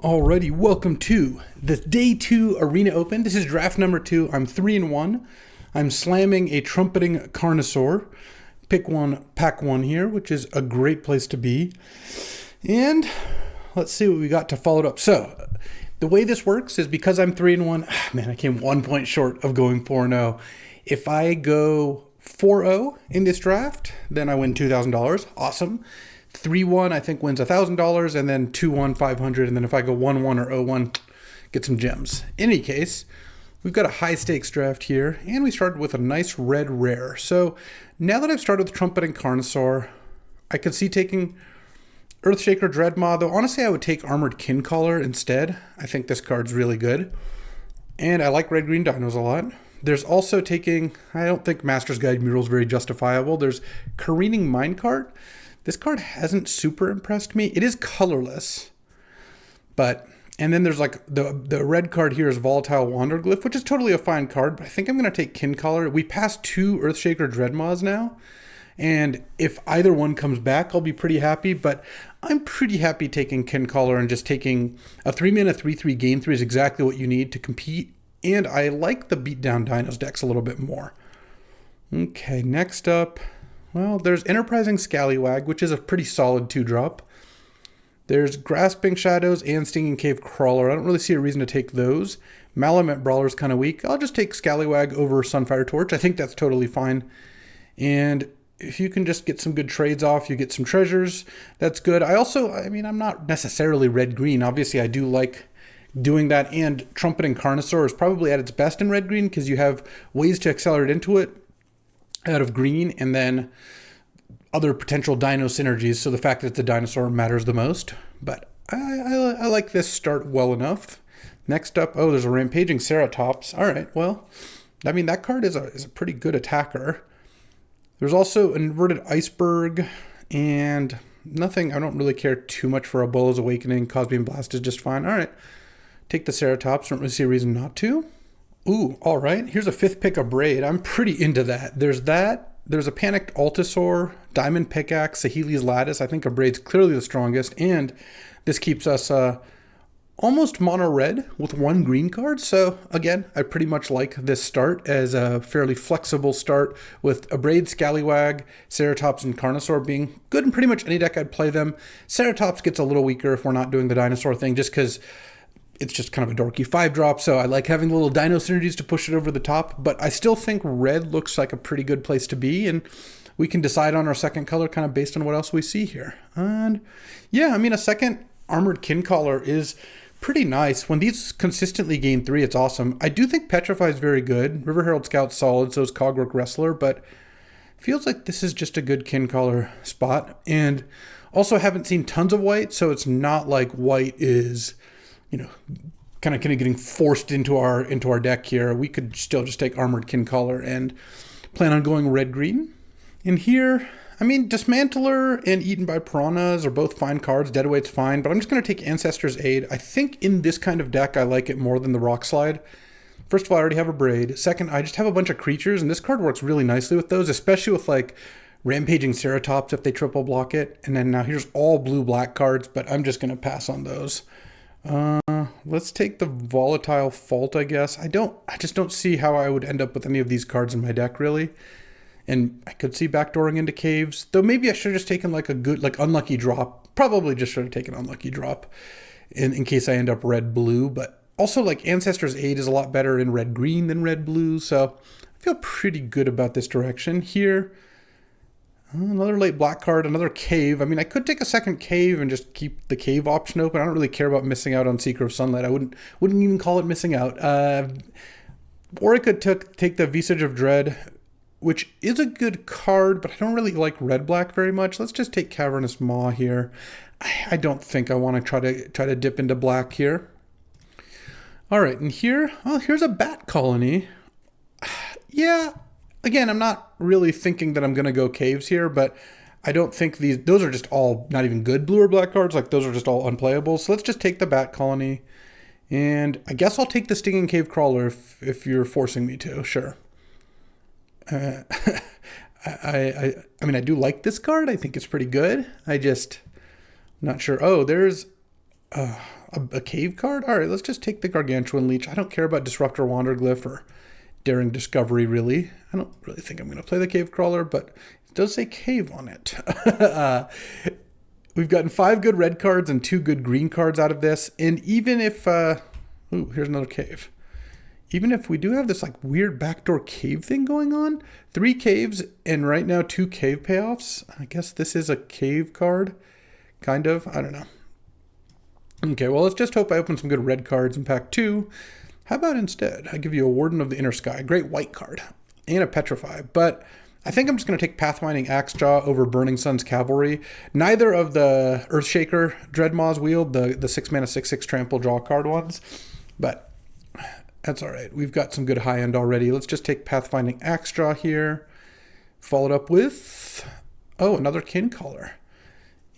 Alrighty, welcome to the Day 2 Arena Open. This is draft number 2. I'm 3-1. I'm slamming a trumpeting Carnosaur. Pick one, pack one here, which is a great place to be. And let's see what we got to follow it up. So, the way this works is because I'm 3-1, man, I came 1 point short of going 4-0. If I go 4-0 in this draft, then I win $2,000. Awesome. 3-1 I think wins $1,000, and then 2-1 $500, and then if I go 1-1 or 0-1, get some gems. In any case, we've got a high stakes draft here, and we started with a nice red rare. So now that I've started with Trumpeting Carnosaur, I could see taking Earthshaker Dreadmaw, though honestly I would take Armored Kincaller instead. I think this card's really good, and I like red-green dinos a lot. There's also taking, I don't think Master's Guide Mural is very justifiable. There's Careening Minecart. This card hasn't super impressed me. It is colorless, and then there's like the red card here is Volatile Wanderglyph, which is totally a fine card, but I think I'm going to take Kincaller. We passed 2 Earthshaker Dreadmaws now, and if either one comes back, I'll be pretty happy, but I'm pretty happy taking Kincaller and just taking a 3-mana 3/3 gain 3 is exactly what you need to compete, and I like the Beatdown Dinos decks a little bit more. Okay, next up, well, there's Enterprising Scallywag, which is a pretty solid 2-drop. There's Grasping Shadows and Stinging Cave Crawler. I don't really see a reason to take those. Malamute Brawler's kind of weak. I'll just take Scallywag over Sunfire Torch. I think that's totally fine. And if you can just get some good trades off, you get some treasures, that's good. I'm not necessarily red-green. Obviously, I do like doing that, and Trumpeting Carnosaur is probably at its best in red-green because you have ways to accelerate into it out of green, and then other potential dino synergies, so the fact that it's a dinosaur matters the most. But I like this start well enough. Next up, oh, there's a Rampaging Ceratops. All right, well, I mean, that card is a pretty good attacker. There's also an Inverted Iceberg, and nothing, I don't really care too much for a Bolo's Awakening. Cosbeam Blast is just fine. All right, take the Ceratops, don't really see a reason not to. Ooh, all right. Here's a 5th pick of Braid. I'm pretty into that. There's a Panicked Altasaur, Diamond Pickaxe, Saheeli's Lattice. I think a Braid's clearly the strongest, and this keeps us almost mono red with 1 green card. So again, I pretty much like this start as a fairly flexible start with a Braid, Scallywag, Ceratops, and Carnosaur being good in pretty much any deck I'd play them. Ceratops gets a little weaker if we're not doing the dinosaur thing, just because it's just kind of a dorky 5-drop, so I like having little dino synergies to push it over the top, but I still think red looks like a pretty good place to be, and we can decide on our second color kind of based on what else we see here. And yeah, I mean, a second Armored Kincaller is pretty nice. When these consistently gain 3, it's awesome. I do think Petrify is very good. River Herald Scout's solid, so is Cogwork Wrestler, but feels like this is just a good Kincaller spot. And also haven't seen tons of white, so it's not like white is, kind of getting forced into our deck here. We could still just take Armored Kincaller and plan on going red-green. And here, I mean, Dismantler and Eaten by Piranhas are both fine cards. Deadweight's fine, but I'm just going to take Ancestor's Aid. I think in this kind of deck, I like it more than the Rock Slide. First of all, I already have a Braid. Second, I just have a bunch of creatures, and this card works really nicely with those, especially with, like, Rampaging Ceratops if they triple block it. And then now here's all blue-black cards, but I'm just going to pass on those. Let's take the Volatile Fault, I guess. I just don't see how I would end up with any of these cards in my deck, really. And I could see backdooring into caves, though maybe I should have just taken like a good, like, Unlucky Drop. Probably just should have taken Unlucky Drop in case I end up red-blue, but also, like, Ancestor's Aid is a lot better in red-green than red-blue, so I feel pretty good about this direction. Here, another late black card, another cave. I mean, I could take a second cave and just keep the cave option open. I don't really care about missing out on Seeker of Sunlight. I wouldn't even call it missing out. Or I could take the Visage of Dread, which is a good card, but I don't really like red-black very much. Let's just take Cavernous Maw here. I don't think I want to try to dip into black here. All right, and here, well, here's a Bat Colony. Yeah. Again, I'm not really thinking that I'm going to go caves here, but I don't think those are just all not even good blue or black cards. Like, those are just all unplayable. So let's just take the Bat Colony. And I guess I'll take the Stinging Cave Crawler if you're forcing me to. Sure. I mean, I do like this card. I think it's pretty good. I'm not sure. Oh, there's a cave card? All right, let's just take the Gargantuan Leech. I don't care about Disruptor Wanderglyph or Daring Discovery, really. I don't really think I'm going to play the Cave Crawler, but it does say cave on it. We've gotten 5 good red cards and 2 good green cards out of this. And even if... ooh, here's another cave. Even if we do have this like weird backdoor cave thing going on, 3 caves and right now 2 cave payoffs. I guess this is a cave card, kind of. I don't know. Okay, well, let's just hope I open some good red cards in pack 2. How about instead, I give you a Warden of the Inner Sky, a great white card, and a Petrify. But I think I'm just going to take Pathfinding Axejaw over Burning Sun's Cavalry. Neither of the Earthshaker Dreadmaw's Wield, the 6 mana 6/6 trample draw card ones. But that's all right. We've got some good high end already. Let's just take Pathfinding Axejaw here. Followed up with, oh, another Kincaller.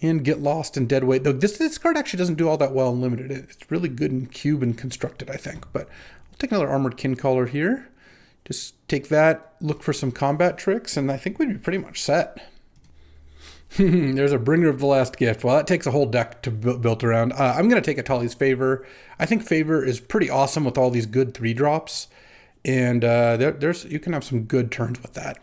And Get Lost in Deadweight. Though this card actually doesn't do all that well in Limited. It's really good in Cube and Constructed, I think. But I'll take another Armored Kincaller here. Just take that, look for some combat tricks, and I think we'd be pretty much set. There's a Bringer of the Last Gift. Well, that takes a whole deck to build around. I'm going to take Atali's Favor. I think Favor is pretty awesome with all these good 3-drops. And there's you can have some good turns with that.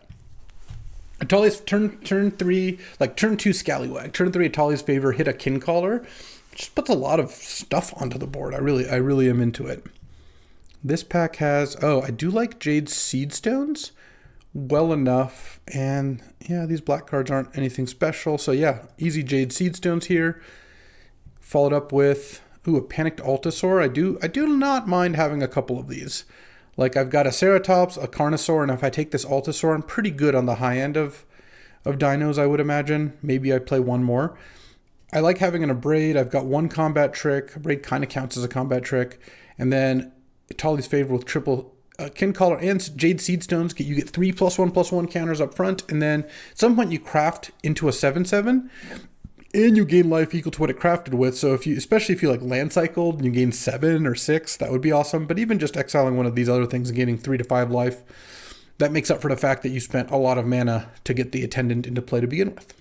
Atali's turn 3, like turn 2 Scallywag. Turn 3 Atali's Favor, hit a Kincaller. Just puts a lot of stuff onto the board. I really am into it. This pack has, oh, I do like Jade Seedstones well enough, and yeah, these black cards aren't anything special, so yeah, easy Jade Seedstones here. Followed up with, ooh, a Panicked Altasaur. I do not mind having a couple of these. Like, I've got a Ceratops, a Carnosaur, and if I take this Altasaur, I'm pretty good on the high end of dinos, I would imagine. Maybe I play one more. I like having an Abrade. I've got 1 combat trick. Abrade kind of counts as a combat trick. And then Atali's Favor with triple Kincaller and Jade Seedstones. You get 3 +1/+1 counters up front, and then at some point you craft into a 7/7, and you gain life equal to what it crafted with. So especially if you like land cycled and you gain 7 or 6, that would be awesome. But even just exiling one of these other things and gaining 3 to 5 life, that makes up for the fact that you spent a lot of mana to get the Attendant into play to begin with.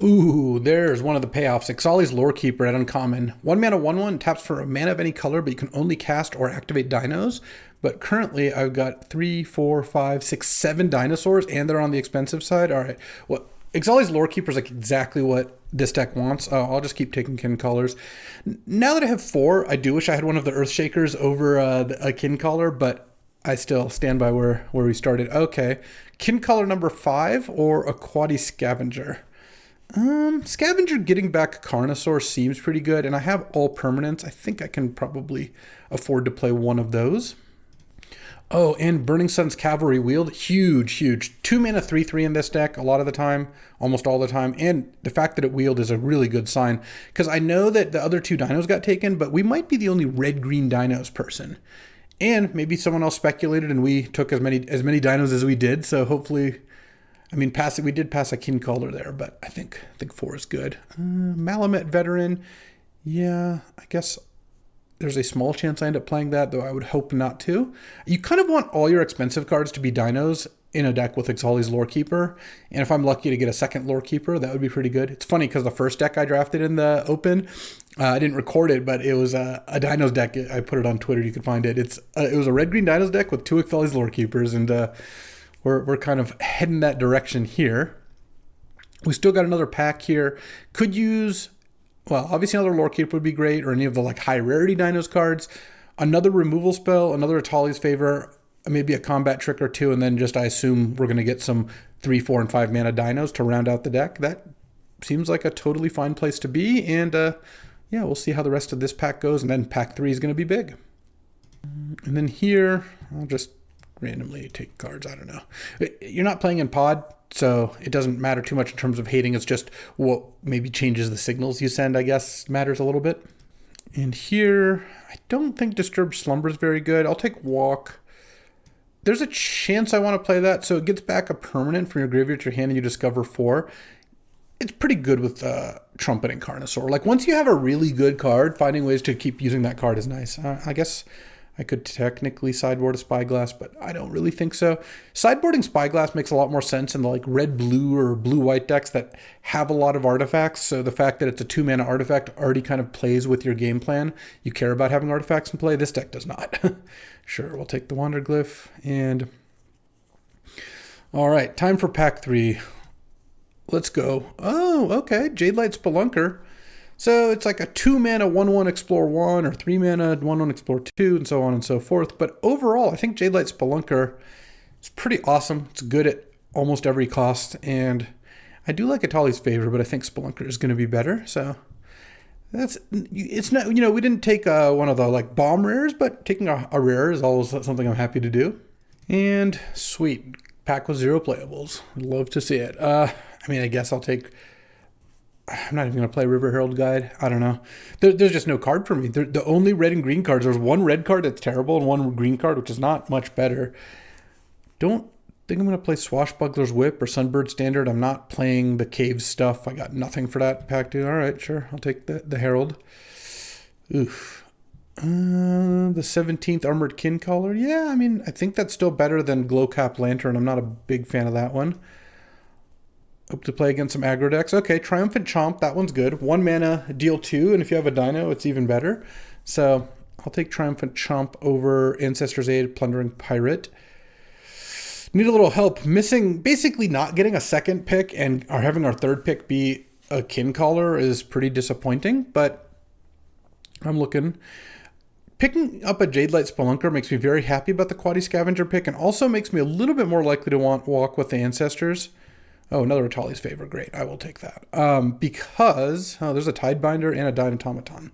Ooh, there's one of the payoffs. Ixali's Lorekeeper at uncommon. 1 mana 1/1 taps for a mana of any color, but you can only cast or activate dinos. But currently I've got 3, 4, 5, 6, 7 dinosaurs, and they're on the expensive side. All right. Well, Ixali's Lorekeeper is like exactly what this deck wants. I'll just keep taking Kincallers. Now that I have 4, I do wish I had one of the Earthshakers over a Kincaller, but I still stand by where we started. Okay. Kincaller number 5 or a Quadi Scavenger? Scavenger getting back Carnosaur seems pretty good, and I have all permanents. I think I can probably afford to play one of those. Oh, and Burning Sun's Cavalry Wield, huge. 2 mana 3/3 in this deck a lot of the time, almost all the time, and the fact that it wield is a really good sign, because I know that the other 2 dinos got taken, but we might be the only red-green dinos person. And maybe someone else speculated and we took as many dinos as we did, so hopefully... I mean, we did pass a Kincaller there, but I think 4 is good. Malamet Veteran, yeah, I guess there's a small chance I end up playing that, though I would hope not to. You kind of want all your expensive cards to be dinos in a deck with Ixali's Lorekeeper, and if I'm lucky to get a second Lorekeeper, that would be pretty good. It's funny because the first deck I drafted in the Open, I didn't record it, but it was a dinos deck. I put it on Twitter, you can find it. It was a red-green dinos deck with 2 Ixali's Lorekeepers, and we're kind of heading that direction here. We still got another pack here. Could use, well, obviously another Lorekeeper would be great, or any of the like high rarity dinos cards. Another removal spell, another Atali's Favor, maybe a combat trick or 2, and then just I assume we're going to get some 3, 4, and 5 mana dinos to round out the deck. That seems like a totally fine place to be, and yeah, we'll see how the rest of this pack goes, and then pack 3 is going to be big. And then here, I'll just randomly take cards. I don't know. You're not playing in pod, so it doesn't matter too much in terms of hating. It's just what maybe changes the signals you send, I guess, matters a little bit. And here, I don't think Disturbed Slumber is very good. I'll take Walk. There's a chance I want to play that, so it gets back a permanent from your graveyard to your hand and you discover 4. It's pretty good with Trumpet and Carnosaur. Like, once you have a really good card, finding ways to keep using that card is nice. I guess I could technically sideboard a Spyglass, but I don't really think so. Sideboarding Spyglass makes a lot more sense in the like red-blue or blue-white decks that have a lot of artifacts. So the fact that it's a 2-mana artifact already kind of plays with your game plan. You care about having artifacts in play. This deck does not. Sure, we'll take the Wanderglyph. And all right, time for pack 3. Let's go. Oh, okay. Jadelight Spelunker. So it's like a 2-mana 1/1 Explore 1 or 3-mana 1/1 Explore 2 and so on and so forth. But overall, I think Jadelight Spelunker is pretty awesome. It's good at almost every cost. And I do like Atali's Favor, but I think Spelunker is going to be better. So it's not, you know, we didn't take one of the like bomb rares, but taking a rare is always something I'm happy to do. And sweet. Pack with 0 playables. Love to see it. I mean, I guess I'll take... I'm not even going to play River Herald Guide. I don't know. There's just no card for me. The only red and green cards, there's one red card that's terrible and one green card, which is not much better. Don't think I'm going to play Swashbuckler's Whip or Sunbird Standard. I'm not playing the Cave stuff. I got nothing for that pack 2. All right, sure. I'll take the Herald. Oof. The 17th Armored Kincaller. Yeah, I mean, I think that's still better than Glowcap Lantern. I'm not a big fan of that one. Hope to play against some aggro decks. Okay, Triumphant Chomp, that one's good. 1 mana, deal 2, and if you have a Dino, it's even better. So I'll take Triumphant Chomp over Ancestor's Aid, Plundering Pirate. Need a little help. Missing, basically not getting a second pick and having our third pick be a Kincaller is pretty disappointing, but I'm looking. Picking up a Jadelight Spelunker makes me very happy about the Quadi Scavenger pick and also makes me a little bit more likely to walk with the Ancestors. Oh, another Atali's Favor. Great. I will take that. Because there's a Tidebinder and a Dynatomaton.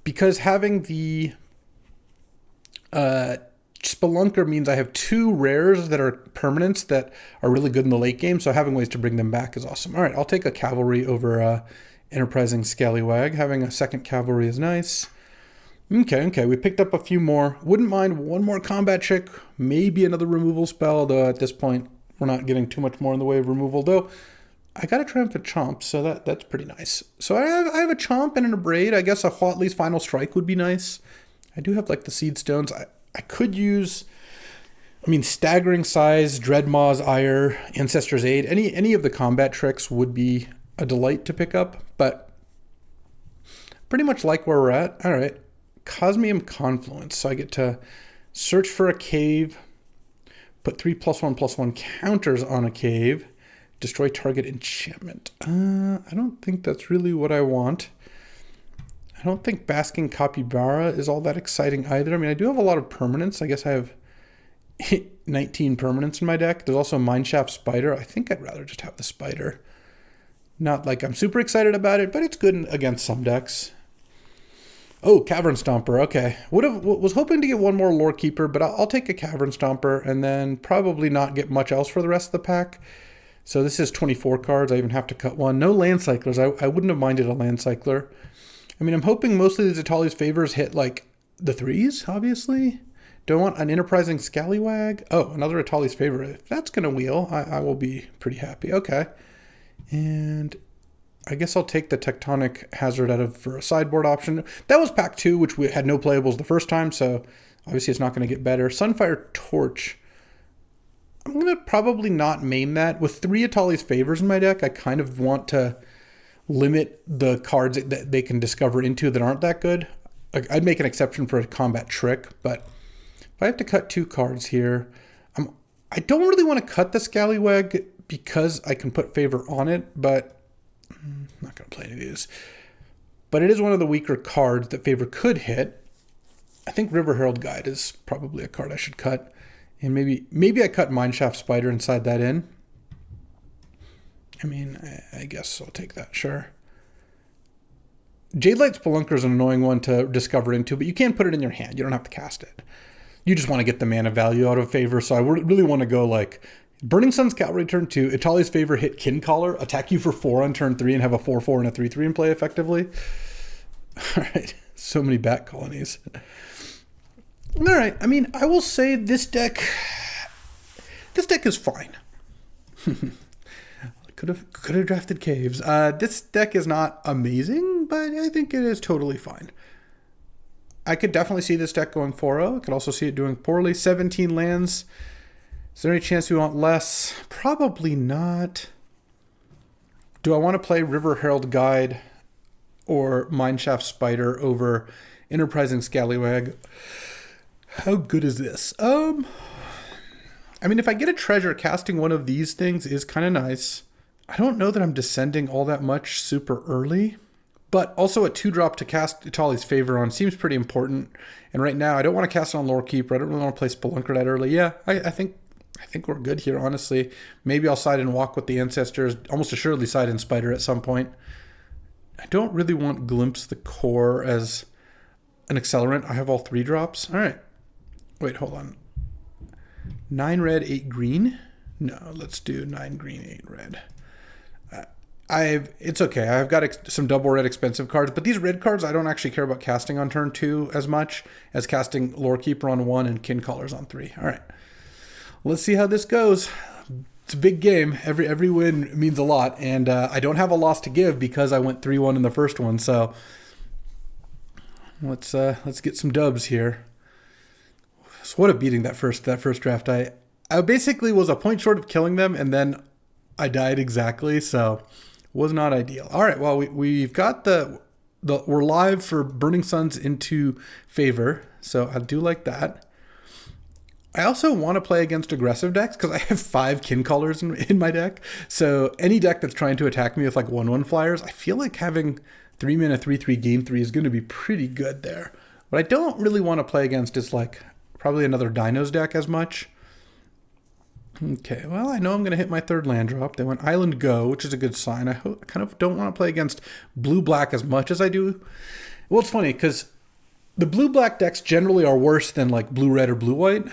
Because having the Spelunker means I have 2 rares that are permanents that are really good in the late game, so having ways to bring them back is awesome. All right, I'll take a Cavalry over Enterprising Scallywag. Having a second Cavalry is nice. Okay, we picked up a few more. Wouldn't mind one more combat trick, maybe another removal spell, though at this point we're not getting too much more in the way of removal, though I got a Triumphant Chomp, so that's pretty nice. So I have a Chomp and an Abrade. I guess a Huatli's Final Strike would be nice. I do have like the Seed Stones. I could use, Staggering Size, Dreadmaw's Ire, Ancestor's Aid. Any of the combat tricks would be a delight to pick up, but pretty much like where we're at. All right, Cosmium Confluence. So I get to search for a cave, put 3+1/+1 counters on a cave, destroy target enchantment. I don't think that's really what I want. I don't think Basking Capybara is all that exciting either. I mean, I do have a lot of permanents. I guess I have 19 permanents in my deck. There's also Mineshaft Spider. I think I'd rather just have the Spider. Not like I'm super excited about it, but it's good against some decks. Oh, Cavern Stomper. Okay. Was hoping to get one more Lore Keeper, but I'll take a Cavern Stomper and then probably not get much else for the rest of the pack. So this is 24 cards. I even have to cut one. No Land Cyclers. I wouldn't have minded a Land Cycler. I mean, I'm hoping mostly these Atali's Favors hit like the 3s, obviously. Do I want an Enterprising Scallywag? Oh, another Atali's Favor. If that's going to wheel, I will be pretty happy. Okay. And I guess I'll take the Tectonic Hazard out of for a sideboard option. That was pack 2, which we had no playables the first time, so obviously it's not going to get better. Sunfire Torch. I'm going to probably not main that. With 3 Atali's Favors in my deck, I kind of want to limit the cards that they can discover into that aren't that good. I'd make an exception for a combat trick, but if I have to cut 2 cards here, I don't really want to cut the Scallywag because I can put Favor on it, but I'm not going to play any of these. But it is one of the weaker cards that Favor could hit. I think River Herald Guide is probably a card I should cut. And maybe I cut Mineshaft Spider inside that in. I mean, I guess I'll take that, sure. Jadelight Spelunker is an annoying one to discover into, but you can put it in your hand. You don't have to cast it. You just want to get the mana value out of Favor, so I really want to go like Burning Sun's Cavalry turn 2, Atali's Favor hit Kincaller, attack you for 4 on turn 3, and have a 4/4 and a 3/3 in play effectively. All right, so many bat colonies. All right, I mean, I will say this deck is fine. Could have drafted Caves. This deck is not amazing, but I think it is totally fine. I could definitely see this deck going 4-0. I could also see it doing poorly. 17 lands. Is there any chance we want less? Probably not. Do I want to play River Herald Guide or Mineshaft Spider over Enterprising Scallywag? How good is this? I mean, if I get a treasure, casting one of these things is kind of nice. I don't know that I'm descending all that much super early, but also a 2-drop to cast Itali's Favor on seems pretty important. And right now, I don't want to cast it on Lorekeeper. I don't really want to play Spelunker that early. Yeah, I think we're good here, honestly. Maybe I'll side and walk with the Ancestors. Almost assuredly side in Spider at some point. I don't really want Glimpse the Core as an accelerant. I have all 3 drops. All right. Wait, hold on. 9 red, 8 green? No, let's do 9 green, 8 red. It's okay. I've got some double red expensive cards, but these red cards I don't actually care about casting on turn 2 as much as casting Lorekeeper on 1 and Kincallers on 3. All right. Let's see how this goes. It's a big game. Every win means a lot, and I don't have a loss to give because I went 3-1 in the first one. So let's get some dubs here. So what a beating that first draft. I basically was a point short of killing them, and then I died exactly. So was not ideal. All right. Well, we've got we're live for Burning Suns into Favor, so I do like that. I also want to play against aggressive decks because I have 5 Kincallers in my deck. So any deck that's trying to attack me with like 1/1 flyers, I feel like having 3 mana 3/3 gain 3 is going to be pretty good there. What I don't really want to play against is like probably another Dinos deck as much. Okay, well, I know I'm going to hit my 3rd land drop. They went Island Go, which is a good sign. I kind of don't want to play against blue-black as much as I do. Well, it's funny because the blue-black decks generally are worse than like blue-red or blue-white.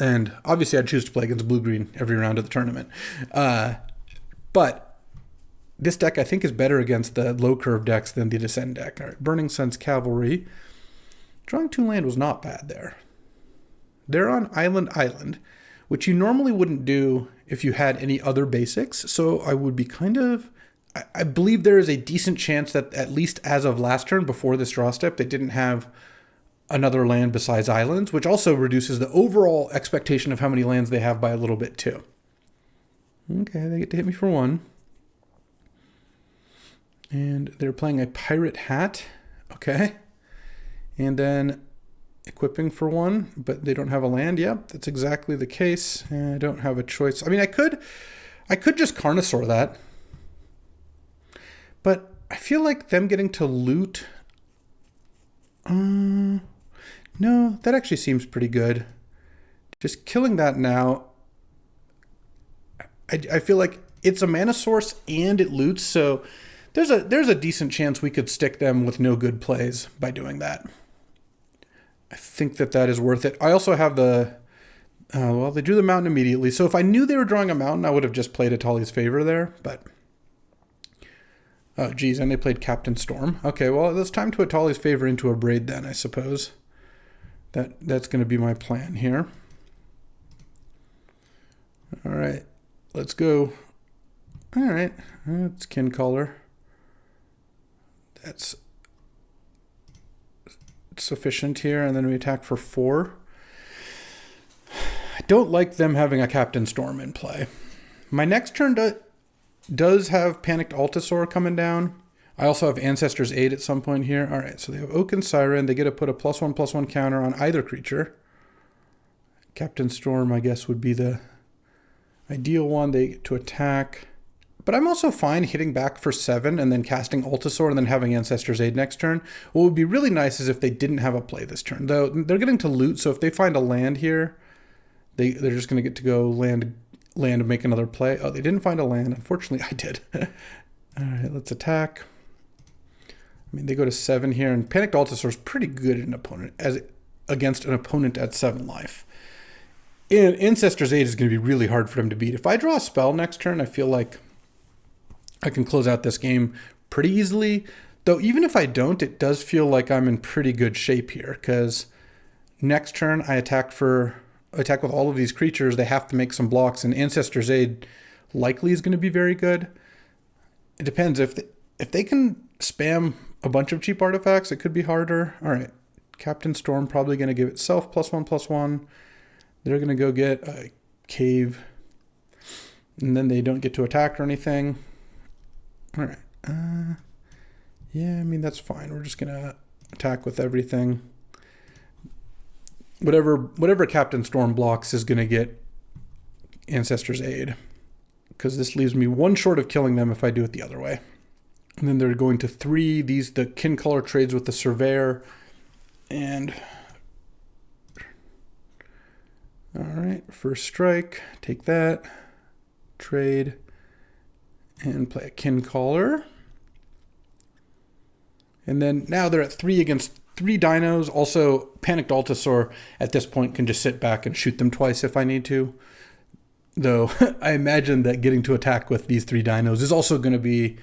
And obviously I'd choose to play against blue-green every round of the tournament. But this deck I think is better against the low-curve decks than the Descend deck. All right, Burning Suns Cavalry. Drawing 2 land was not bad there. They're on Island, which you normally wouldn't do if you had any other basics. So I would be I believe there is a decent chance that at least as of last turn, before this draw step, they didn't have another land besides islands, which also reduces the overall expectation of how many lands they have by a little bit too. Okay, they get to hit me for 1. And they're playing a Pirate Hat. Okay. And then equipping for 1, but they don't have a land. Yep, that's exactly the case. I don't have a choice. I mean, I could just Carnosaur that. But I feel like them getting to loot... no, that actually seems pretty good. Just killing that now, I feel like it's a mana source and it loots, so there's a decent chance we could stick them with no good plays by doing that. I think that is worth it. I also have well, they drew the mountain immediately, so if I knew they were drawing a mountain, I would have just played Itali's Favor there, but... Oh, geez, and they played Captain Storm. Okay, well, it's time to Itali's Favor into a Braid then, I suppose. That's going to be my plan here. All right, let's go. All right, that's Kincaller. That's sufficient here, and then we attack for 4. I don't like them having a Captain Storm in play. My next turn does have Panicked Altasaur coming down. I also have Ancestor's Aid at some point here. All right, so they have Oaken Siren. They get to put a +1/+1 counter on either creature. Captain Storm, I guess, would be the ideal one. They get to attack. But I'm also fine hitting back for 7 and then casting Altasaur and then having Ancestor's Aid next turn. What would be really nice is if they didn't have a play this turn. Though they're getting to loot, so if they find a land here, they're just going to get to go land and make another play. Oh, they didn't find a land. Unfortunately, I did. All right, let's attack. I mean, they go to 7 here, and Panicked Altasaur is pretty good against an opponent at 7 life. And Ancestor's Aid is going to be really hard for them to beat. If I draw a spell next turn, I feel like I can close out this game pretty easily. Though even if I don't, it does feel like I'm in pretty good shape here, because next turn I attack with all of these creatures. They have to make some blocks, and Ancestor's Aid likely is going to be very good. It depends. If they can spam a bunch of cheap artifacts, it could be harder. All right, Captain Storm probably going to give itself +1/+1. They're going to go get a cave. And then they don't get to attack or anything. All right. Yeah, I mean, that's fine. We're just going to attack with everything. Whatever Captain Storm blocks is going to get Ancestor's Aid. Because this leaves me one short of killing them if I do it the other way. And then they're going to 3. The kin color trades with the Surveyor. And all right, first strike, take that, trade, and play a kin caller. And then now they're at 3 against 3 dinos. Also, Panicked Altosaur at this point can just sit back and shoot them twice if I need to. Though I imagine that getting to attack with these 3 dinos is also going to be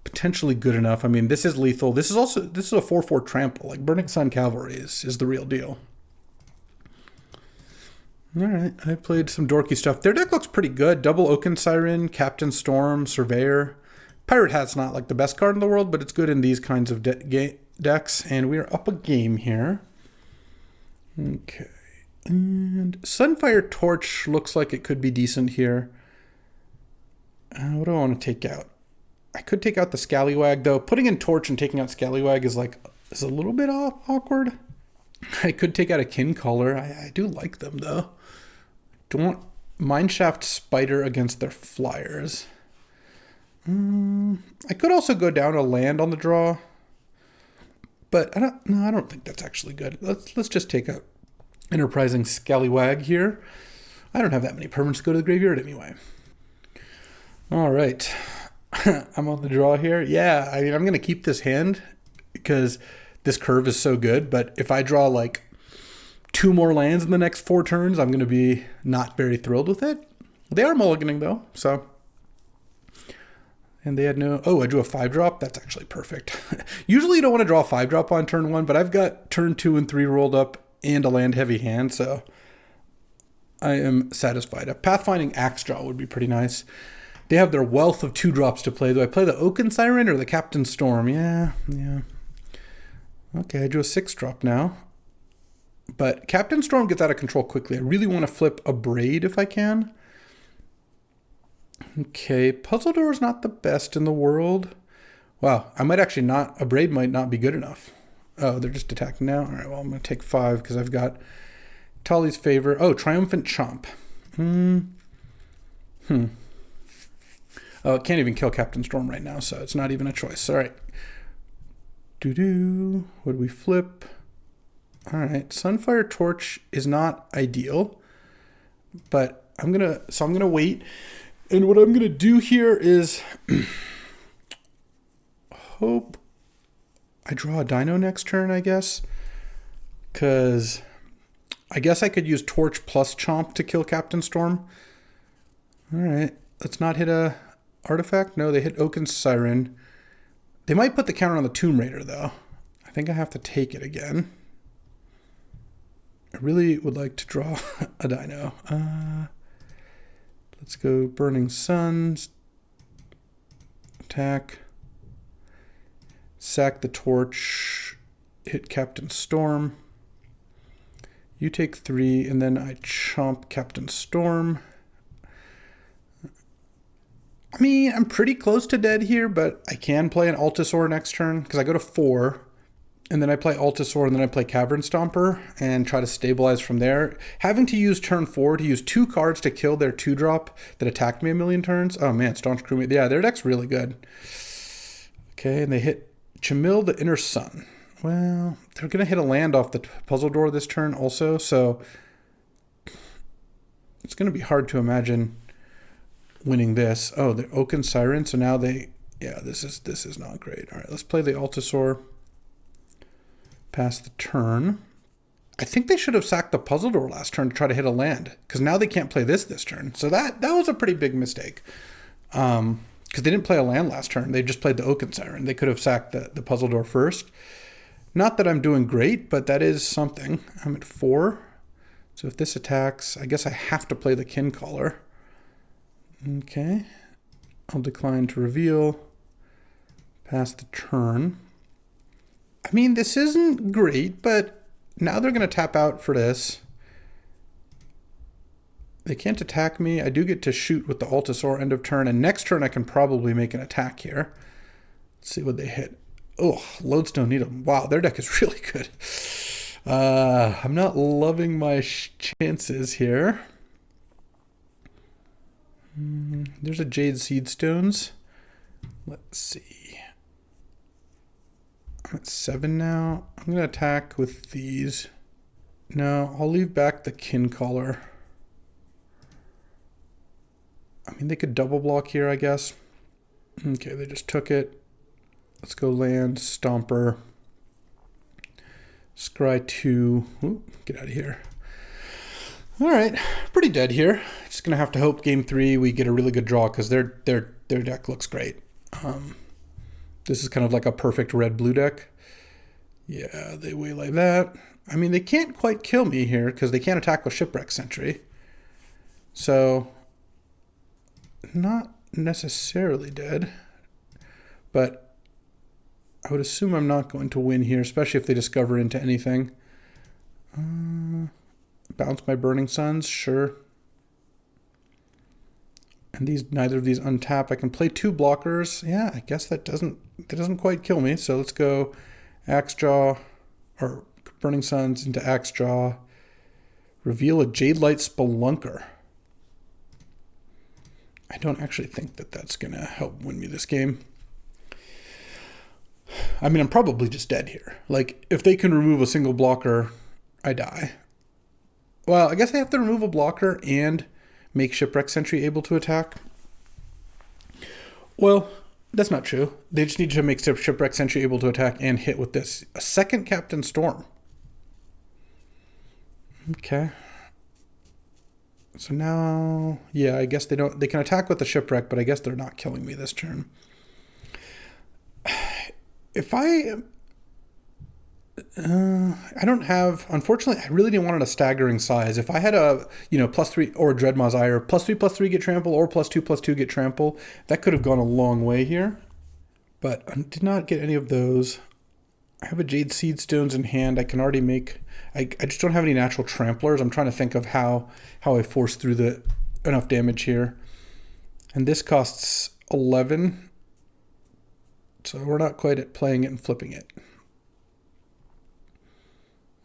potentially good enough. I mean, this is lethal. This is a 4/4 trample. Like Burning Sun Cavalry is the real deal. All right, I played some dorky stuff. Their deck looks pretty good. Double Oaken Siren, Captain Storm, Surveyor. Pirate Hat's not like the best card in the world, but it's good in these kinds of decks. And we're up a game here. Okay. And Sunfire Torch looks like it could be decent here. What do I want to take out? I could take out the Scallywag, though. Putting in Torch and taking out Scallywag is a little bit awkward. I could take out a Kin Caller. I do like them, though. Don't want Mineshaft Spider against their flyers. I could also go down a land on the draw. But I don't think that's actually good. Let's just take out Enterprising Scallywag here. I don't have that many permanents to go to the graveyard anyway. All right. I'm on the draw here. Yeah, I mean, I'm going to keep this hand because this curve is so good. But if I draw like 2 more lands in the next 4 turns, I'm going to be not very thrilled with it. They are mulliganing, though. So, and they had no... Oh, I drew a 5-drop. That's actually perfect. Usually you don't want to draw a 5-drop on turn 1, but I've got turn 2 and 3 rolled up and a land-heavy hand, so I am satisfied. A Pathfinding Axe draw would be pretty nice. They have their wealth of 2-drops to play. Do I play the Oaken Siren or the Captain Storm? Yeah. Okay, I drew a 6-drop now. But Captain Storm gets out of control quickly. I really want to flip a Braid if I can. Okay, Puzzle Door is not the best in the world. Wow, I might actually not... A Braid might not be good enough. Oh, they're just attacking now? All right, well, I'm going to take 5 because I've got Tali's Favor. Oh, Triumphant Chomp. Oh, it can't even kill Captain Storm right now, so it's not even a choice. All right. What do we flip? All right, Sunfire Torch is not ideal, but I'm gonna wait. And what I'm gonna do here is hope I draw a Dino next turn, I guess, because I guess I could use Torch plus Chomp to kill Captain Storm. All right, let's not hit a artifact. No, they hit Oaken Siren. They might put the counter on the Tomb Raider, though. I think I have to take it again. I really would like to draw a Dino. Let's go Burning Suns. Attack. Sack the Torch. Hit Captain Storm. You take 3, and then I chomp Captain Storm. I mean, I'm pretty close to dead here, but I can play an Altosaur next turn because I go to 4, and then I play Altosaur, and then I play Cavern Stomper and try to stabilize from there. Having to use turn 4 to use 2 cards to kill their 2-drop that attacked me a million turns. Oh man, Staunch Crewmate. Yeah, their deck's really good. Okay, and they hit Chamil the Inner Sun. Well, they're going to hit a land off the Puzzle Door this turn also, so it's going to be hard to imagine winning this. Oh, the Oaken Siren. So now yeah, this is not great. All right, let's play the Altosaur. Pass the turn. I think they should have sacked the Puzzle Door last turn to try to hit a land, because now they can't play this turn. So that was a pretty big mistake. Because they didn't play a land last turn. They just played the Oaken Siren. They could have sacked the Puzzle Door first. Not that I'm doing great, but that is something. I'm at 4. So if this attacks, I guess I have to play the Kin Caller. Okay, I'll decline to reveal, pass the turn. I mean, this isn't great, but now they're going to tap out for this. They can't attack me. I do get to shoot with the Altasaur end of turn, and next turn I can probably make an attack here. Let's see what they hit. Oh, Lodestone Needle. Wow, their deck is really good. I'm not loving my chances here. There's a Jade Seedstones. Let's see. I'm at 7 now. I'm going to attack with these. No, I'll leave back the Kincaller. I mean, they could double block here, I guess. Okay, they just took it. Let's go land, Stomper. Scry 2. Ooh, get out of here. All right, pretty dead here. Just going to have to hope game 3 we get a really good draw because their deck looks great. This is kind of like a perfect red-blue deck. Yeah, they waylay that. I mean, they can't quite kill me here because they can't attack with Shipwreck Sentry. So, not necessarily dead. But I would assume I'm not going to win here, especially if they discover into anything. Bounce my Burning Suns, sure. And these, neither of these untap. I can play 2 blockers. Yeah, I guess that doesn't quite kill me. So let's go Axejaw, or Burning Suns into Axejaw. Reveal a Jadelight Spelunker. I don't actually think that that's going to help win me this game. I mean, I'm probably just dead here. Like, if they can remove a single blocker, I die. Well, I guess they have to remove a blocker and make Shipwreck Sentry able to attack. Well, that's not true. They just need to make Shipwreck Sentry able to attack and hit with this. A second Captain Storm. Okay. So now, yeah, I guess they can attack with the Shipwreck, but I guess they're not killing me this turn. If I don't have, unfortunately, I really didn't want it a staggering size. If I had a, +3 or a Dreadmaw's Ire, +3/+3 get trample or +2/+2 get trample, that could have gone a long way here. But I did not get any of those. I have a Jade Seedstones in hand. I can already make, I just don't have any natural tramplers. I'm trying to think of how I force through enough damage here. And this costs 11. So we're not quite at playing it and flipping it.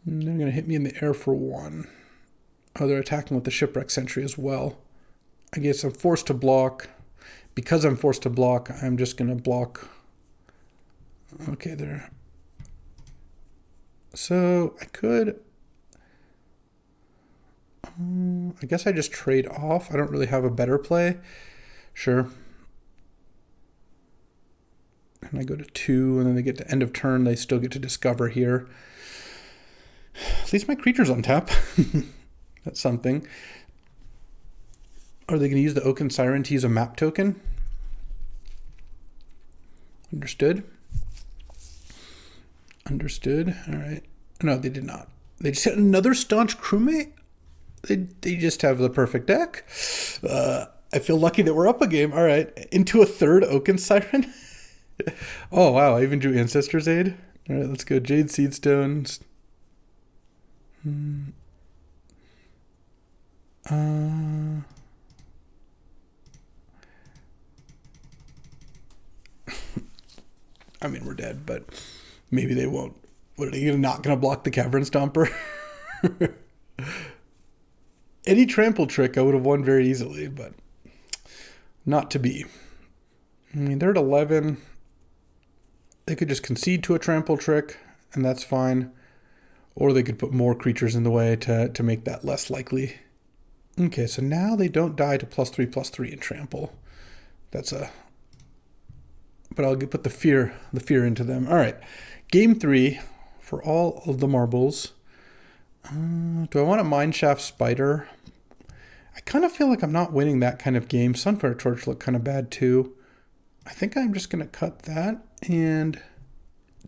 And they're going to hit me in the air for 1. Oh, they're attacking with the Shipwreck Sentry as well. I guess I'm forced to block. Because I'm forced to block, I'm just going to block. Okay, there. So I could... I guess I just trade off. I don't really have a better play. Sure. And I go to 2, and then they get to end of turn. They still get to discover here. At least my creature's on tap. That's something. Are they going to use the Oaken Siren to use a map token? Understood. Understood. All right. No, they did not. They just had another Staunch Crewmate? They just have the perfect deck. I feel lucky that we're up a game. All right. Into a third Oaken Siren? Oh, wow. I even drew Ancestor's Aid. All right, let's go. Jade Seedstones. I mean, we're dead, but maybe they won't. What are they not going to block the Cavern Stomper? Any trample trick I would have won very easily, but not to be. I mean, they're at 11. They could just concede to a trample trick, and that's fine. Or they could put more creatures in the way to make that less likely. Okay, so now they don't die to +3/+3 in trample. That's a... But I'll put the fear into them. All right, game 3 for all of the marbles. Do I want a Mineshaft Spider? I kind of feel like I'm not winning that kind of game. Sunfire Torch looked kind of bad too. I think I'm just going to cut that. And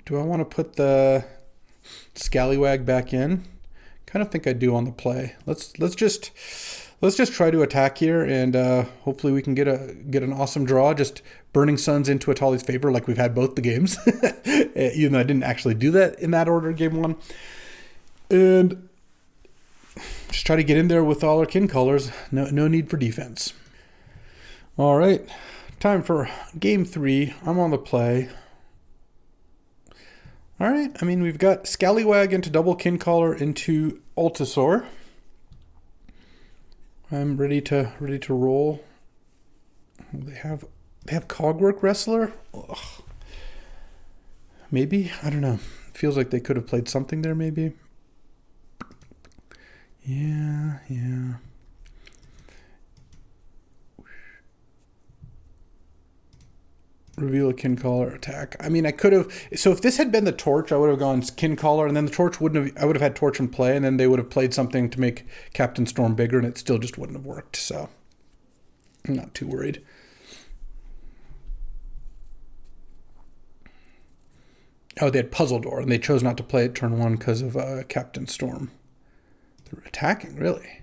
do I want to put the Scallywag back in? Kind of think I do on the play. Let's Let's just try to attack here, and hopefully we can get an awesome draw. Just burning suns into Atali's favor, like we've had both the games, even though I didn't actually do that in that order, game one. And just try to get in there with all our kin colors. No need for defense. All right, time for game 3. I'm on the play. All right, I mean, we've got Scallywag into double kin color into Altasaur. I'm ready to roll. They have Cogwork Wrestler. Ugh. Maybe, I don't know. Feels like they could have played something there. Maybe. Yeah. Reveal a kin collar attack. I mean, I could have. So if this had been the torch, I would have gone kin collar, and then the torch wouldn't have. I would have had torch in play, and then they would have played something to make Captain Storm bigger, and it still just wouldn't have worked. So I'm not too worried. Oh, they had Puzzle Door, and they chose not to play it turn 1 because of Captain Storm. They're attacking, really.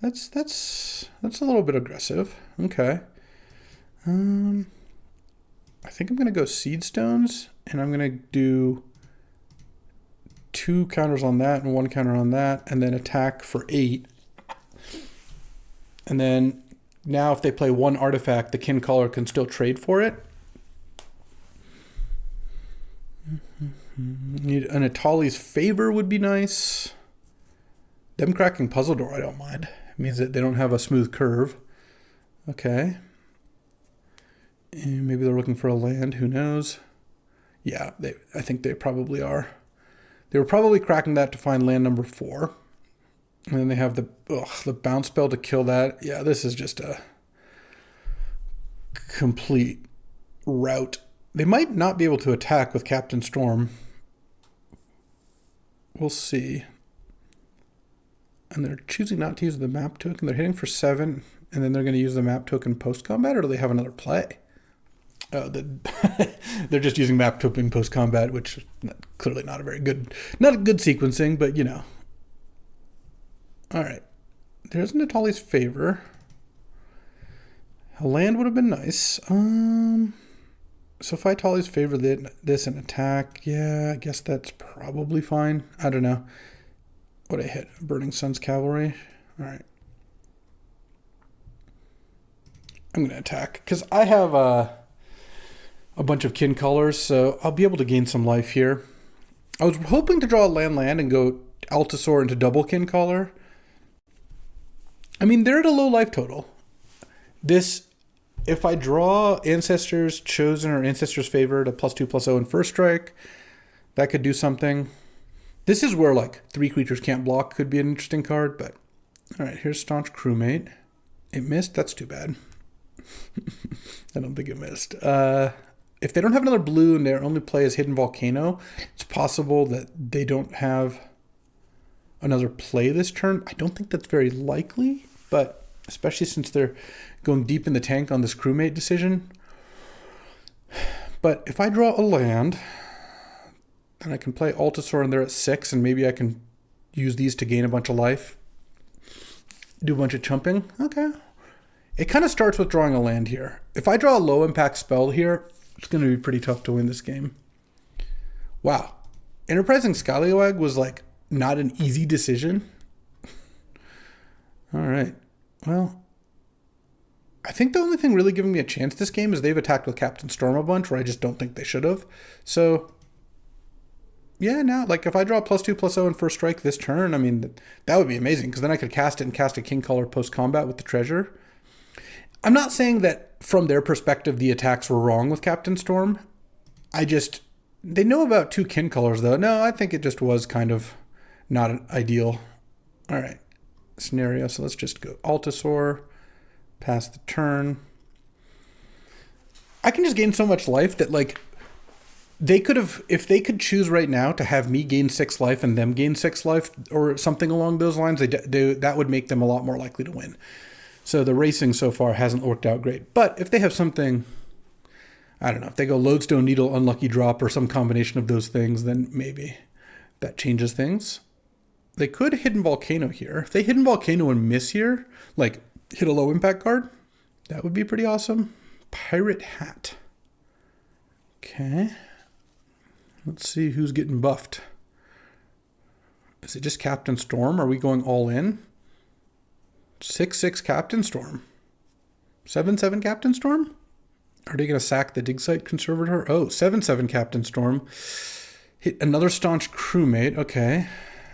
That's a little bit aggressive. Okay. I think I'm going to go Seed Stones, and I'm going to do 2 counters on that and 1 counter on that, and then attack for 8. And then now if they play 1 artifact, the kin collar can still trade for it. Need an Atali's Favor would be nice. Them cracking Puzzle Door, I don't mind. It means that they don't have a smooth curve. Okay. And maybe they're looking for a land. Who knows? Yeah, I think they probably are. They were probably cracking that to find land number 4. And then they have the bounce spell to kill that. Yeah, this is just a complete rout. They might not be able to attack with Captain Storm. We'll see. And they're choosing not to use the map token. They're hitting for 7, and then they're going to use the map token post-combat, or do they have another play? They're just using map token post-combat, which is clearly not a good sequencing, but you know. All right. There's an Atali's Favor. A land would have been nice. So if I Atali's Favor this and attack, yeah, I guess that's probably fine. I don't know. What I hit? Burning Sun's Cavalry. All right. I'm going to attack because I have a bunch of kin colors, so I'll be able to gain some life here. I was hoping to draw a land and go Altasaur into double kin color. I mean, they're at a low life total. If I draw Ancestors Chosen or Ancestors Favored, a +2/+0 in first strike, that could do something. This is where like 3 creatures can't block could be an interesting card, but all right, here's Staunch Crewmate. It missed. That's too bad. I don't think it missed. If they don't have another blue and their only play is Hidden Volcano, it's possible that they don't have another play this turn. I don't think that's very likely, but especially since they're going deep in the tank on this crewmate decision. But if I draw a land, then I can play Altasaur and they're at 6, and maybe I can use these to gain a bunch of life. Do a bunch of chumping. Okay. It kind of starts with drawing a land here. If I draw a low impact spell here, it's going to be pretty tough to win this game. Wow. Enterprising Scallywag was like not an easy decision. All right. Well, I think the only thing really giving me a chance this game is they've attacked with Captain Storm a bunch where I just don't think they should have. So, yeah, now, like if I draw +2/+0 in first strike this turn, I mean, that would be amazing because then I could cast it and cast a king color post-combat with the treasure. I'm not saying that from their perspective the attacks were wrong with Captain Storm. They know about 2 kin colors though. No, I think it just was kind of not ideal. All right, scenario. So let's just go Altasaur, pass the turn. I can just gain so much life that like they could have, if they could choose right now to have me gain 6 life and them gain 6 life or something along those lines, that would make them a lot more likely to win. So the racing so far hasn't worked out great. But if they have something, I don't know, if they go Lodestone Needle, Unlucky Drop, or some combination of those things, then maybe that changes things. They could Hidden Volcano here. If they Hidden Volcano and miss here, like hit a low impact card, that would be pretty awesome. Pirate Hat. Okay. Let's see who's getting buffed. Is it just Captain Storm? Are we going all in? 6/6 Captain Storm. 7/7 Captain Storm? Are they going to sack the dig site conservator? Oh, 7/7 Captain Storm. Hit another staunch crewmate. Okay.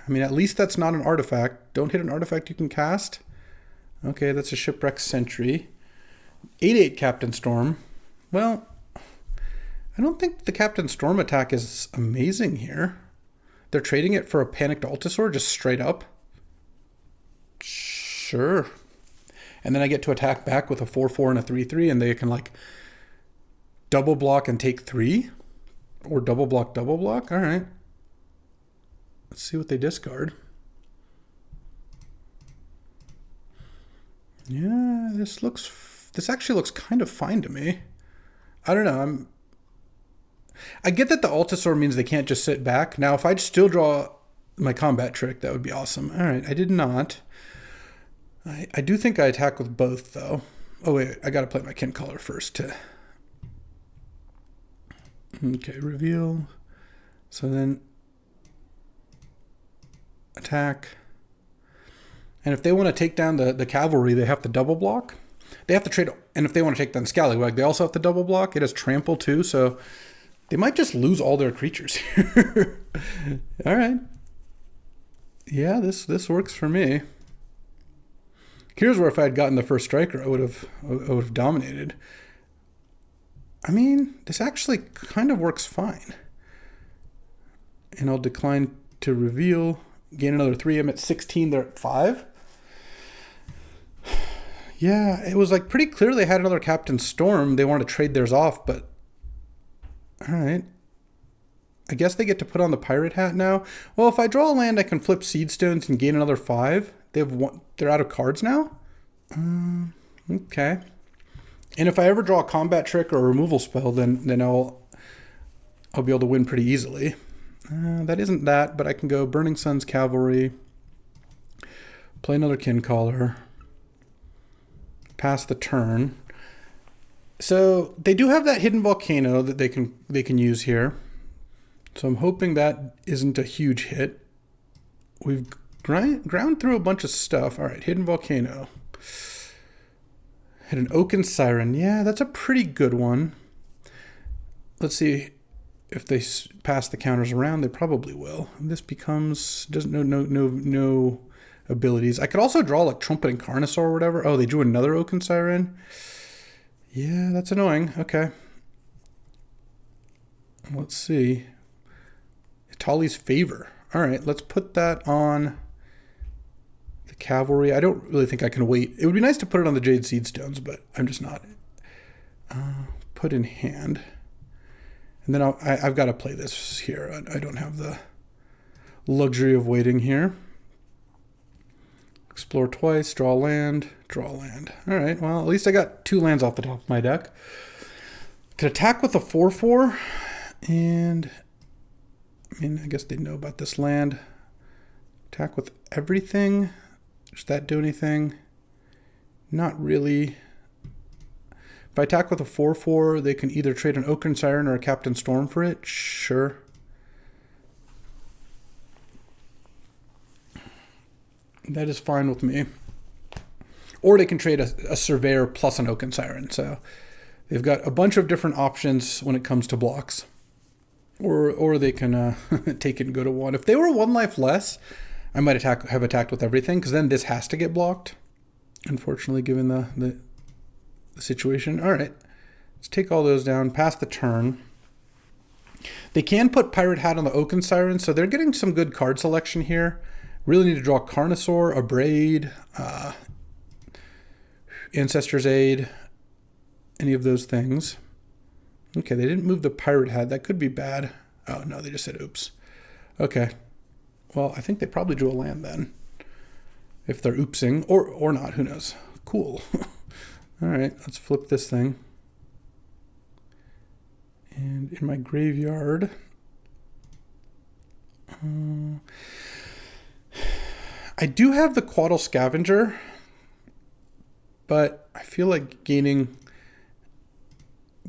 I mean, at least that's not an artifact. Don't hit an artifact you can cast. Okay, that's a Shipwreck Sentry. 8/8 Captain Storm. Well, I don't think the Captain Storm attack is amazing here. They're trading it for a Panicked Altasaur just straight up. Sure. And then I get to attack back with a 4/4 and a 3/3, and they can like double block and take 3? Or double block, double block? All right. Let's see what they discard. Yeah, this actually looks kind of fine to me. I don't know. I get that the Altasaur means they can't just sit back. Now, if I still draw my combat trick, that would be awesome. All right, I did not. I do think I attack with both, though. Oh, wait, I got to play my kin color first to... Okay, reveal. So then attack. And if they want to take down the cavalry, they have to double block. They have to trade, and if they want to take down Scallywag, they also have to double block. It has trample too, so they might just lose all their creatures here. All right. Yeah, this works for me. Here's where if I had gotten the first striker, I would have dominated. I mean, this actually kind of works fine. And I'll decline to reveal. Gain another 3. I'm at 16. They're at 5. Yeah, it was like pretty clear they had another Captain Storm. They wanted to trade theirs off, but... All right. I guess they get to put on the Pirate Hat now. Well, if I draw a land, I can flip Seed Stones and gain another 5. They're out of cards now? Okay. And if I ever draw a combat trick or a removal spell, then I'll be able to win pretty easily. That isn't that, but I can go Burning Sun's Cavalry, play another Kin Caller, pass the turn. So they do have that Hidden Volcano that they can use here. So I'm hoping that isn't a huge hit. We've ground through a bunch of stuff. All right, Hidden Volcano. Hit an Oaken Siren. Yeah, that's a pretty good one. Let's see if they pass the counters around. They probably will. This becomes no abilities. I could also draw like Trumpeting Carnosaur or whatever. Oh, they drew another Oaken Siren. Yeah, that's annoying. Okay. Let's see. Itali's Favor. All right, let's put that on the Cavalry. I don't really think I can wait. It would be nice to put it on the Jade Seed Stones, but I'm just not. Put in hand. And then I've got to play this here. I don't have the luxury of waiting here. Explore twice, draw land, draw land. All right, well, at least I got 2 lands off the top of my deck. Could attack with a 4/4, and I mean, I guess they know about this land. Attack with everything. Does that do anything? Not really. If I attack with a 4/4, they can either trade an Oaken Siren or a Captain Storm for it. Sure. That is fine with me. Or they can trade a Surveyor plus an Oaken Siren. So they've got a bunch of different options when it comes to blocks. Or they can take it and go to 1. If they were 1 life less, I might have attacked with everything, because then this has to get blocked. Unfortunately, given the situation. All right, let's take all those down, pass the turn. They can put Pirate Hat on the Oaken Siren, so they're getting some good card selection here. Really need to draw Carnosaur, a Braid, Ancestor's Aid, any of those things. Okay, they didn't move the Pirate Hat. That could be bad. Oh, no, they just said oops. Okay. Well, I think they probably drew a land then. If they're oopsing, or not, who knows. Cool. All right, let's flip this thing. And in my graveyard... I do have the Quaddle Scavenger, but I feel like gaining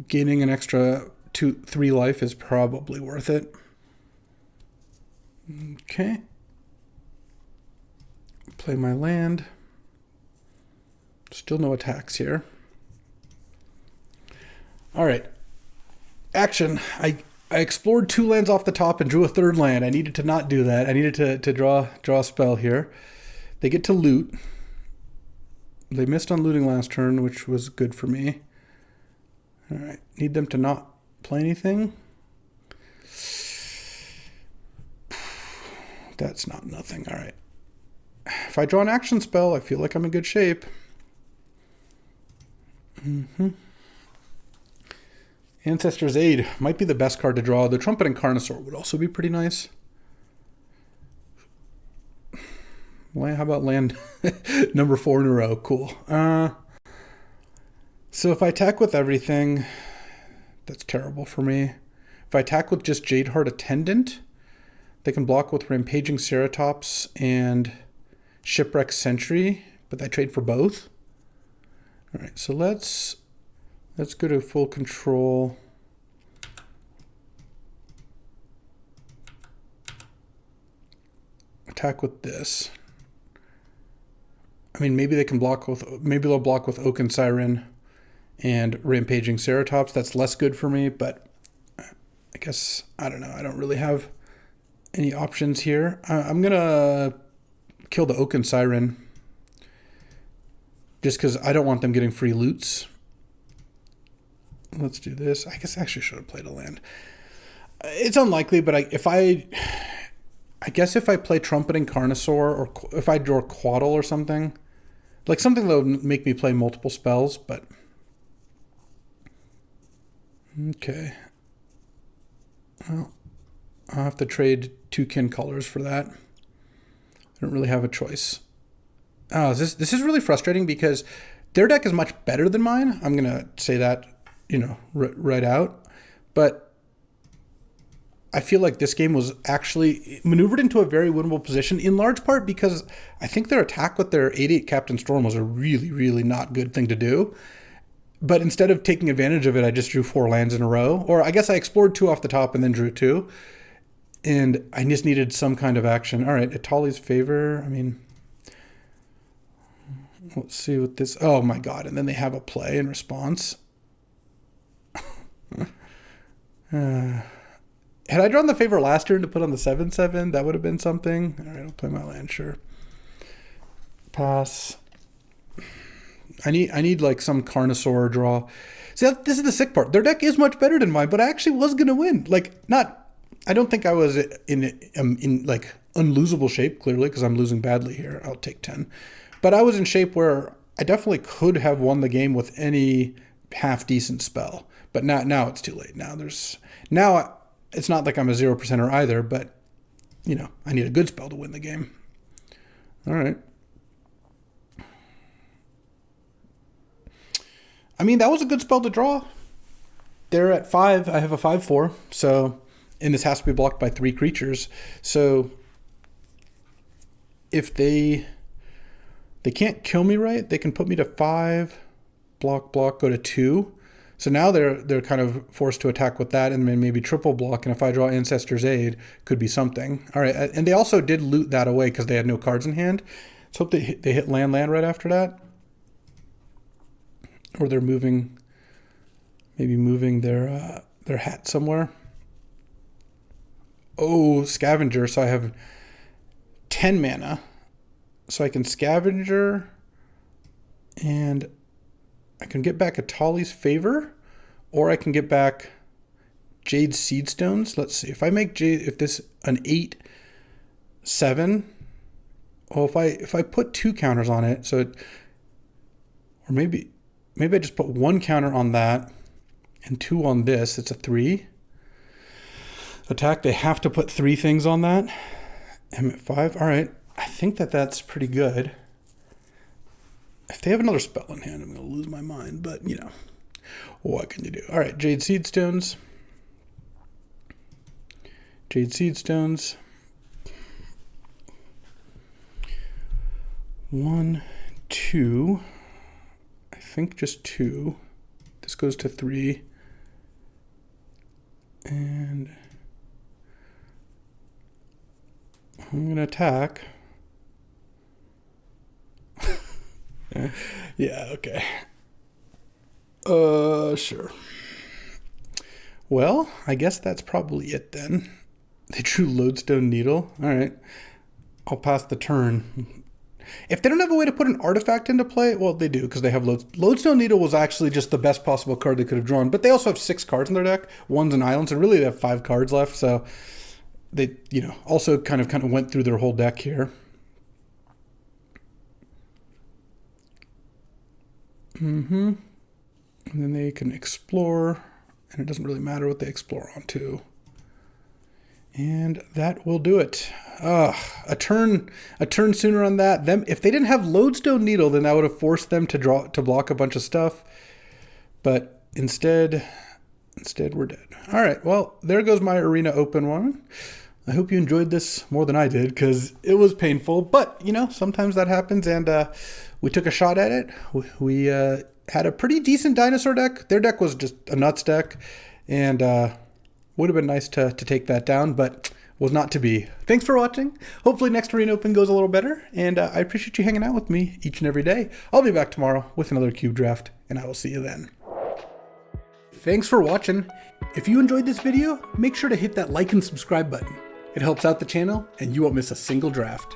an extra 3 life is probably worth it. Okay. Play my land. Still no attacks here. All right. Action. I explored 2 lands off the top and drew a 3rd land. I needed to not do that. I needed to draw a spell here. They get to loot. They missed on looting last turn, which was good for me. All right. Need them to not play anything. That's not nothing. All right. If I draw an action spell, I feel like I'm in good shape. Ancestor's Aid might be the best card to draw. The Trumpeting Carnosaur would also be pretty nice. Well, how about land number 4 in a row? Cool. So if I attack with everything, that's terrible for me. If I attack with just Jadeheart Attendant, they can block with Rampaging Ceratops and Shipwreck Sentry, but I trade for both. All right, so let's go to full control. Attack with this. I mean, maybe they'll block with Oaken Siren and Rampaging Ceratops. That's less good for me, but I guess, I don't know. I don't really have any options here. I'm going to kill the Oaken Siren just because I don't want them getting free loots. Let's do this. I guess I actually should have played a land. It's unlikely, but I guess if I play Trumpeting Carnosaur or if I draw Quaddle or something, like something that would make me play multiple spells, but okay. Well, I'll have to trade 2 kin colors for that. I don't really have a choice. Oh, this is really frustrating because their deck is much better than mine. I'm going to say that, right out. But I feel like this game was actually maneuvered into a very winnable position, in large part because I think their attack with their 8/8 Captain Storm was a really, really not good thing to do. But instead of taking advantage of it, I just drew 4 lands in a row. Or I guess I explored 2 off the top and then drew 2. And I just needed some kind of action. All right, Atali's Favor. I mean, let's see what this... Oh, my God. And then they have a play in response. Had I drawn the Favor last turn to put on the 7/7, that would have been something. All right, I'll play my land, sure. Pass. I need like some Carnosaur draw. See, this is the sick part. Their deck is much better than mine, but I actually was going to win. I don't think I was in like unlosable shape, clearly, because I'm losing badly here. I'll take 10. But I was in shape where I definitely could have won the game with any half-decent spell. But now it's too late. Now it's not like I'm a 0%er either, but, I need a good spell to win the game. All right. I mean, that was a good spell to draw. They're at 5. I have a 5/4. And this has to be blocked by 3 creatures. So if they can't kill me, right? They can put me to 5, block, go to 2. So now they're kind of forced to attack with that and then maybe triple block. And if I draw Ancestor's Aid, could be something. All right. And they also did loot that away because they had no cards in hand. Let's hope they hit land right after that. Or they're moving their hat somewhere. Oh, Scavenger. So I have 10 mana. So I can Scavenger and I can get back Atali's Favor, or I can get back Jade Seedstones. Let's see. If I make if this an 8/7, if I put 2 counters on it, or maybe I just put 1 counter on that and 2 on this, it's a 3. Attack, they have to put 3 things on that. I'm at 5. All right. I think that's pretty good. If they have another spell in hand, I'm going to lose my mind. But, what can you do? All right, Jade Seedstones. 1, 2. I think just 2. This goes to 3. And I'm going to attack. Yeah, okay. Sure. Well, I guess that's probably it then. They drew Lodestone Needle. All right. I'll pass the turn. If they don't have a way to put an artifact into play, well, they do because they have Lodestone Needle was actually just the best possible card they could have drawn. But they also have 6 cards in their deck. One's an island, so really they have 5 cards left. So they, also kind of went through their whole deck here. And then they can explore, and it doesn't really matter what they explore onto. And that will do it. A turn sooner on that. If they didn't have Lodestone Needle, then that would have forced them to block a bunch of stuff. But instead we're dead. All right, well, there goes my Arena Open one. I hope you enjoyed this more than I did because it was painful. But, sometimes that happens, and we took a shot at it. We had a pretty decent dinosaur deck. Their deck was just a nuts deck, and would have been nice to take that down, but was not to be. Thanks for watching. Hopefully next Arena Open goes a little better, and I appreciate you hanging out with me each and every day. I'll be back tomorrow with another Cube Draft, and I will see you then. Thanks for watching. If you enjoyed this video, make sure to hit that like and subscribe button. It helps out the channel, and you won't miss a single draft.